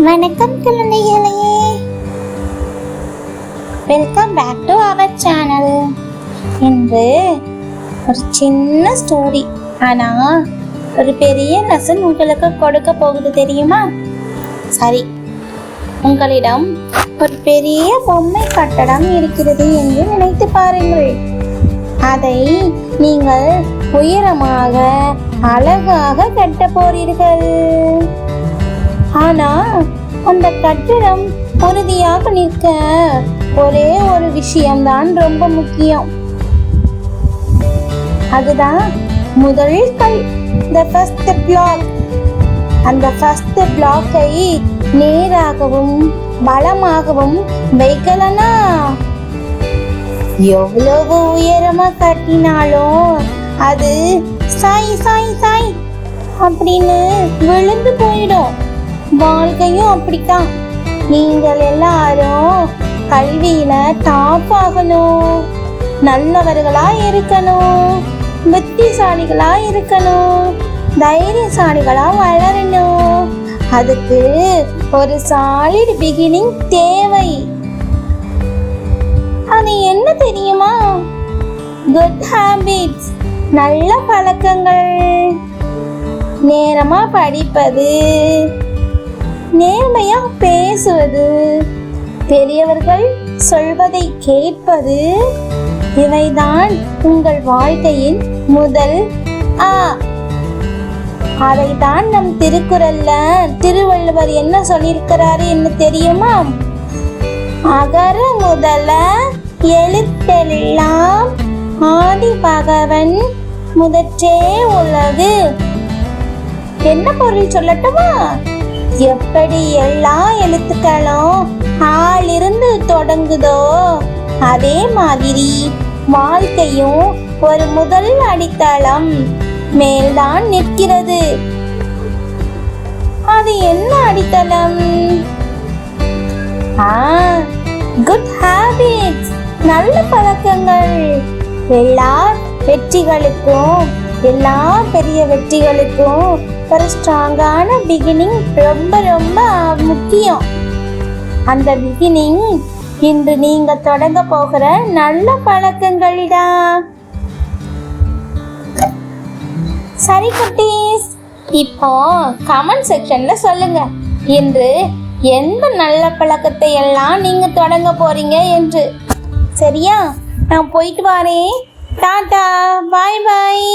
வணக்கம் குழந்தைகளே, welcome back to our channel. இன்று ஒரு சின்ன ஸ்டோரி, ஆனா ஒரு பெரிய லெசன் உங்களுக்கு கொடுக்க போகுது தெரியுமா? சரி, உங்களிடம் ஒரு பெரிய பொம்மை கட்டடம் இருக்கிறது என்று நினைத்து பாருங்கள். அதை நீங்கள் உயரமாக அழகாக கட்ட போறீர்கள். ஆனா அந்த கட்டிடம் உறுதியாக நிற்க ஒரே ஒரு விஷயம்தான் ரொம்ப முக்கியம். அதுதான் முதல் கல், the first block. அந்த first block-ஐ நேராகவும் பலமாகவும் வைக்கலனா எவ்வளவு உயரமா கட்டினாலும் அது சாய் சாய் சாய் அப்படின்னு விழுந்து போயிடும். வாழ்க்கையும் அப்படித்தான். நீங்கள் எல்லாரும் கல்வியில டாப் ஆகணும், நல்லவர்களா இருக்கணும், புத்திசாலிகளா இருக்கணும், தைரியசாலிகளா வளரணும். அதுக்கு ஒரு சாலிட் பிகினிங் தேவை. அது என்ன தெரியுமா? குட் ஹாபிட்ஸ், நல்ல பழக்கங்கள். நேரமா படிப்பது, நேர்மையா பேசுவது, பெரியவர்கள் சொல்வதை கேட்பது, இவைதான் உங்கள் வாழ்க்கையின் முதல் ஆ. அதைத்தான் நம் திருக்குறள்ல திருவள்ளுவர் என்ன சொல்லியிருக்கிறாரு என்ன தெரியுமா? அகர முதல எழுத்தெல்லாம் ஆதி பகவன் முதற்றே உலகு. என்ன பொருள் சொல்லட்டுமா? எப்படி எல்லா எழுத்துக்களும் ஆளிருந்து தொடங்குதோ அதே மாதிரி வாழ்க்கையும் ஒரு முதல் அடித்தளம் மேல்தான் நிற்கிறது. அது என்ன அடித்தளம்? குட் ஹாபிட்ஸ், நல்ல பழக்கங்கள். எல்லா வெற்றிகளுக்கும், எல்லா பெரிய வெற்றிகளுக்கும் ஒரு ஸ்ட்ராங்கான பிகினிங் ரொம்ப ரொம்ப முக்கியம். அந்த பிகினிங் இன்று நீங்க தொடங்க போகிற நல்ல பழக்கங்கள்டா. சரி குட்டீஸ், இப்போ கமெண்ட் செக்ஷன்ல சொல்லுங்க, இன்று எந்த நல்ல பழக்கத்தை எல்லாம் நீங்க தொடங்க போறீங்க என்று. சரியா? நான் போயிட்டு வரேன். டாடா, பாய் பாய்.